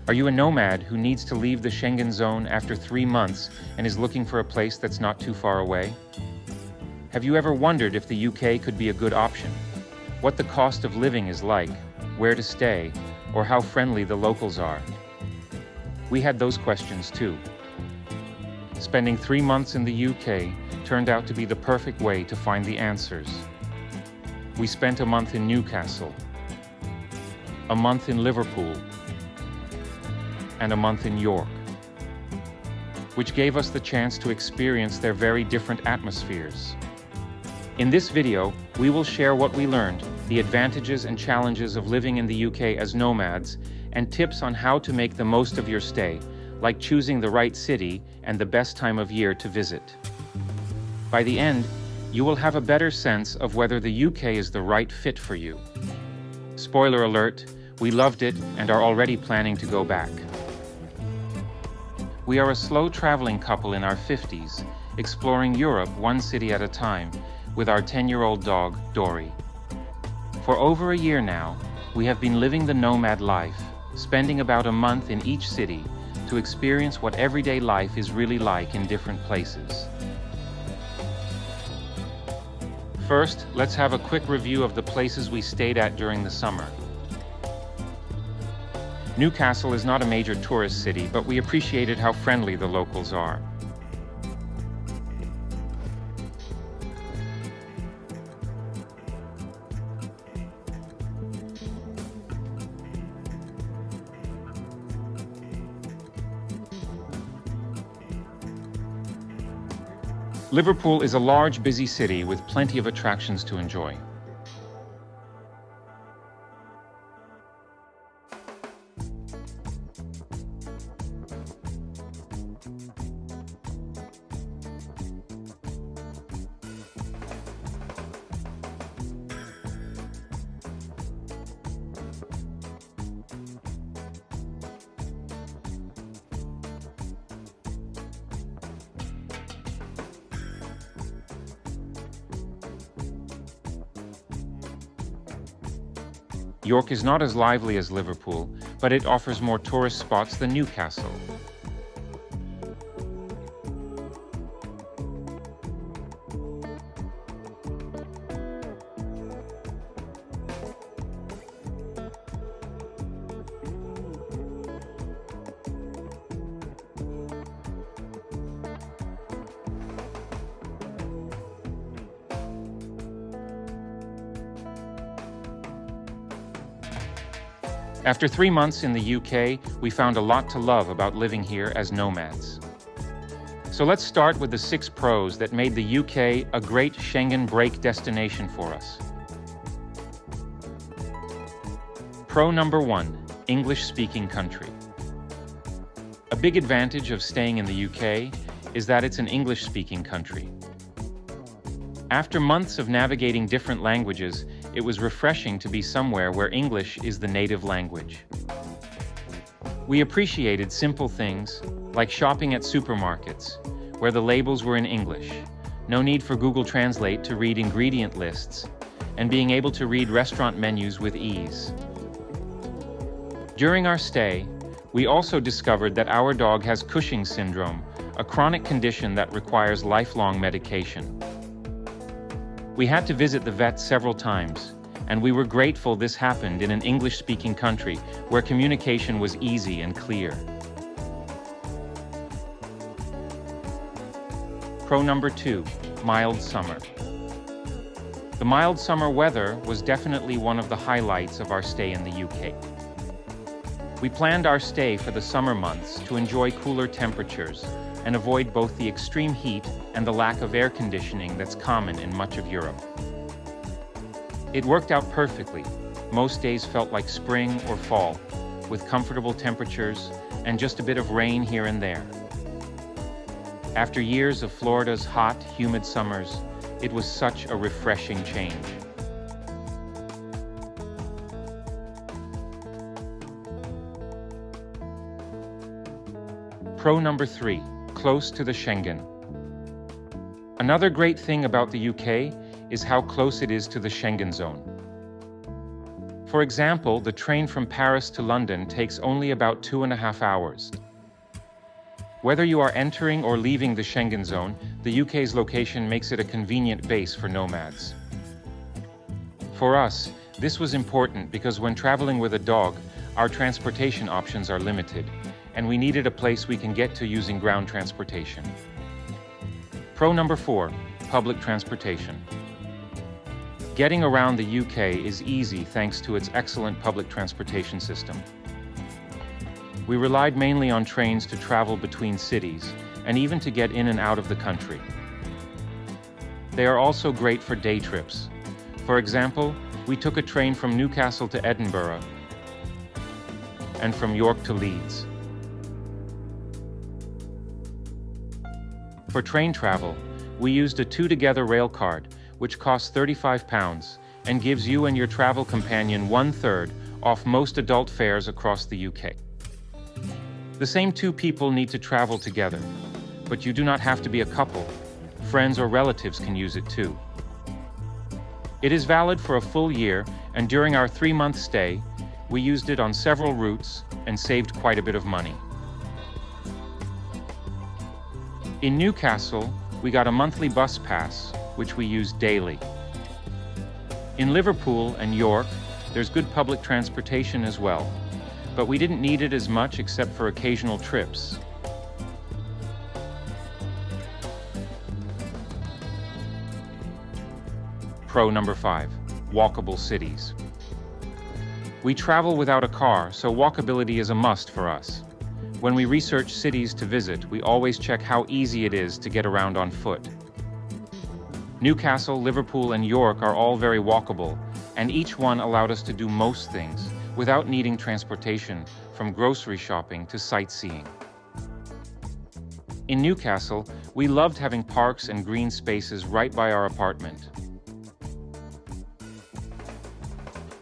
Are you a nomad who needs to leave the Schengen Zone after 3 months and is looking for a place that's not too far away? Have you ever wondered if the UK could be a good option? What the cost of living is like, where to stay, or how friendly the locals are? We had those questions too. Spending 3 months in the UK turned out to be the perfect way to find the answers. We spent a month in Newcastle, a month in Liverpool, and a month in York, which gave us the chance to experience their very different atmospheres. In this video, we will share what we learned, the advantages and challenges of living in the UK as nomads, and tips on how to make the most of your stay, like choosing the right city and the best time of year to visit. By the end, you will have a better sense of whether the UK is the right fit for you. Spoiler alert, we loved it and are already planning to go back. We are a slow-traveling couple in our 50s, exploring Europe one city at a time, with our 10-year-old dog, Dory. For over a year now, we have been living the nomad life, spending about a month in each city to experience what everyday life is really like in different places. First, let's have a quick review of the places we stayed at during the summer. Newcastle is not a major tourist city, but we appreciated how friendly the locals are. Liverpool is a large, busy city with plenty of attractions to enjoy. York is not as lively as Liverpool, but it offers more tourist spots than Newcastle. After 3 months in the UK, we found a lot to love about living here as nomads. So let's start with the 6 pros that made the UK a great Schengen break destination for us. Pro number 1, English-speaking country. A big advantage of staying in the UK is that it's an English-speaking country. After months of navigating different languages, it was refreshing to be somewhere where English is the native language. We appreciated simple things, like shopping at supermarkets, where the labels were in English, no need for Google Translate to read ingredient lists, and being able to read restaurant menus with ease. During our stay, we also discovered that our dog has Cushing's syndrome, a chronic condition that requires lifelong medication. We had to visit the vet several times, and we were grateful this happened in an English-speaking country where communication was easy and clear. Pro number 2, mild summer. The mild summer weather was definitely one of the highlights of our stay in the UK. We planned our stay for the summer months to enjoy cooler temperatures and avoid both the extreme heat and the lack of air conditioning that's common in much of Europe. It worked out perfectly. Most days felt like spring or fall, with comfortable temperatures and just a bit of rain here and there. After years of Florida's hot, humid summers, it was such a refreshing change. Pro number 3, close to the Schengen. Another great thing about the UK is how close it is to the Schengen Zone. For example, the train from Paris to London takes only about 2.5 hours. Whether you are entering or leaving the Schengen Zone, the UK's location makes it a convenient base for nomads. For us, this was important because when traveling with a dog, our transportation options are limited, and we needed a place we can get to using ground transportation. Pro number 4, public transportation. Getting around the UK is easy thanks to its excellent public transportation system. We relied mainly on trains to travel between cities and even to get in and out of the country. They are also great for day trips. For example, we took a train from Newcastle to Edinburgh and from York to Leeds. For train travel, we used a 2-together rail card, which costs £35 and gives you and your travel companion 1/3 off most adult fares across the UK. The same 2 people need to travel together, but you do not have to be a couple. Friends or relatives can use it too. It is valid for a full year, and during our 3-month stay, we used it on several routes and saved quite a bit of money. In Newcastle, we got a monthly bus pass, which we used daily. In Liverpool and York, there's good public transportation as well, but we didn't need it as much except for occasional trips. Pro number 5, walkable cities. We travel without a car, so walkability is a must for us. When we research cities to visit, we always check how easy it is to get around on foot. Newcastle, Liverpool, and York are all very walkable, and each one allowed us to do most things without needing transportation, from grocery shopping to sightseeing. In Newcastle, we loved having parks and green spaces right by our apartment.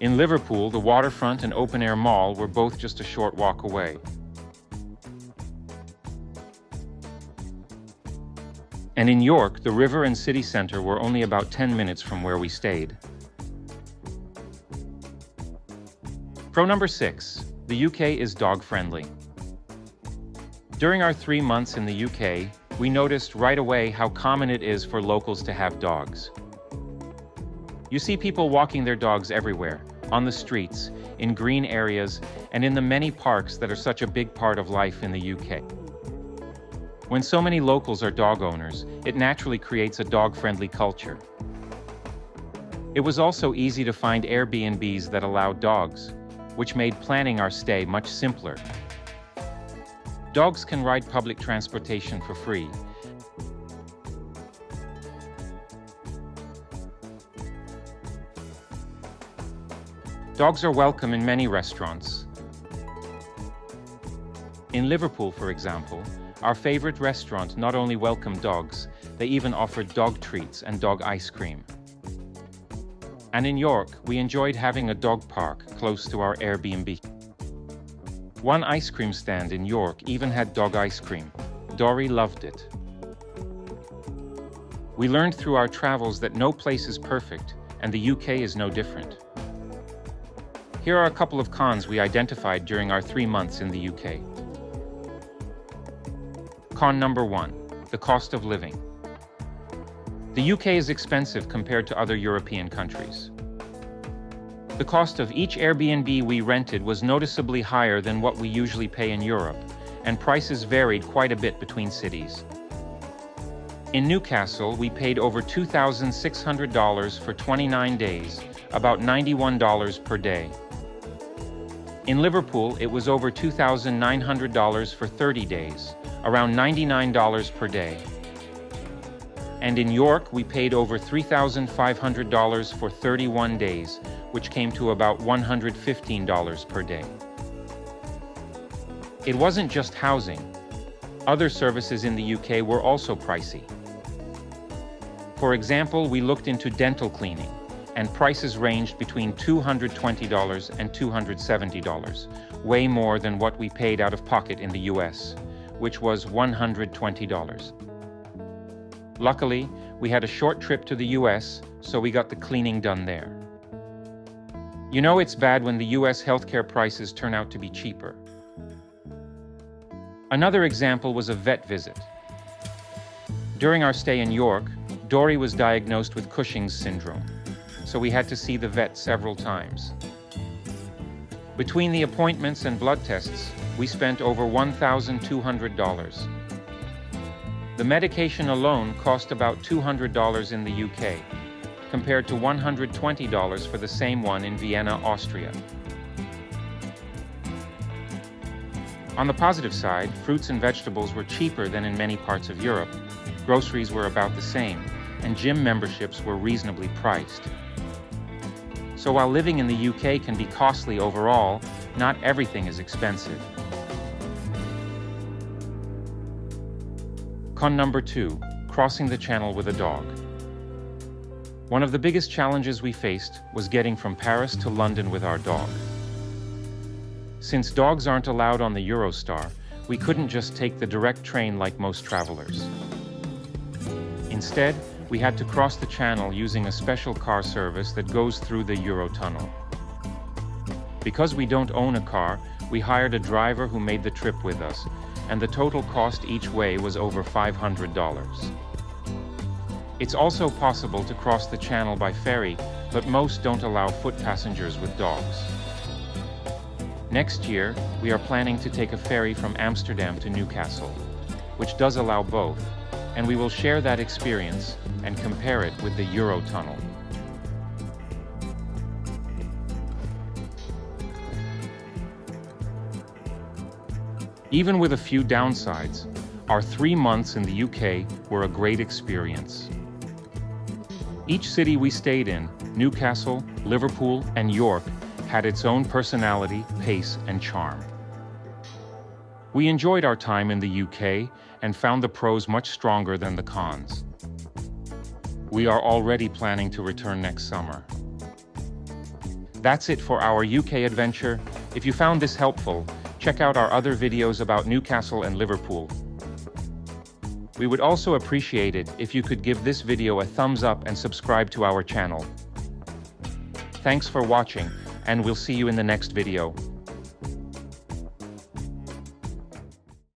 In Liverpool, the waterfront and open-air mall were both just a short walk away. And in York, the river and city centre were only about 10 minutes from where we stayed. Pro number 6, the UK is dog-friendly. During our 3 months in the UK, we noticed right away how common it is for locals to have dogs. You see people walking their dogs everywhere, on the streets, in green areas, and in the many parks that are such a big part of life in the UK. When so many locals are dog owners, it naturally creates a dog-friendly culture. It was also easy to find Airbnbs that allowed dogs, which made planning our stay much simpler. Dogs can ride public transportation for free. Dogs are welcome in many restaurants. In Liverpool, for example, our favorite restaurant not only welcomed dogs, they even offered dog treats and dog ice cream. And in York, we enjoyed having a dog park close to our Airbnb. One ice cream stand in York even had dog ice cream. Dory loved it. We learned through our travels that no place is perfect, and the UK is no different. Here are a couple of cons we identified during our 3 months in the UK. Con number 1, the cost of living. The UK is expensive compared to other European countries. The cost of each Airbnb we rented was noticeably higher than what we usually pay in Europe, and prices varied quite a bit between cities. In Newcastle, we paid over $2,600 for 29 days, about $91 per day. In Liverpool, it was over $2,900 for 30 days, around $99 per day. And in York, we paid over $3,500 for 31 days, which came to about $115 per day. It wasn't just housing. Other services in the UK were also pricey. For example, we looked into dental cleaning, and prices ranged between $220 and $270, way more than what we paid out of pocket in the US, which was $120. Luckily, we had a short trip to the US, so we got the cleaning done there. You know it's bad when the US healthcare prices turn out to be cheaper. Another example was a vet visit. During our stay in York, Dory was diagnosed with Cushing's syndrome, so we had to see the vet several times. Between the appointments and blood tests, we spent over $1,200. The medication alone cost about $200 in the UK, compared to $120 for the same one in Vienna, Austria. On the positive side, fruits and vegetables were cheaper than in many parts of Europe, groceries were about the same, and gym memberships were reasonably priced. So while living in the UK can be costly overall, not everything is expensive. Con number 2, crossing the channel with a dog. One of the biggest challenges we faced was getting from Paris to London with our dog. Since dogs aren't allowed on the Eurostar, we couldn't just take the direct train like most travelers. Instead, we had to cross the channel using a special car service that goes through the Eurotunnel. Because we don't own a car, we hired a driver who made the trip with us, and the total cost each way was over $500. It's also possible to cross the channel by ferry, but most don't allow foot passengers with dogs. Next year, we are planning to take a ferry from Amsterdam to Newcastle, which does allow both, and we will share that experience and compare it with the Eurotunnel. Even with a few downsides, our 3 months in the UK were a great experience. Each city we stayed in, Newcastle, Liverpool, and York, had its own personality, pace, and charm. We enjoyed our time in the UK and found the pros much stronger than the cons. We are already planning to return next summer. That's it for our UK adventure. If you found this helpful, check out our other videos about Newcastle and Liverpool. We would also appreciate it if you could give this video a thumbs up and subscribe to our channel. Thanks for watching, and we'll see you in the next video.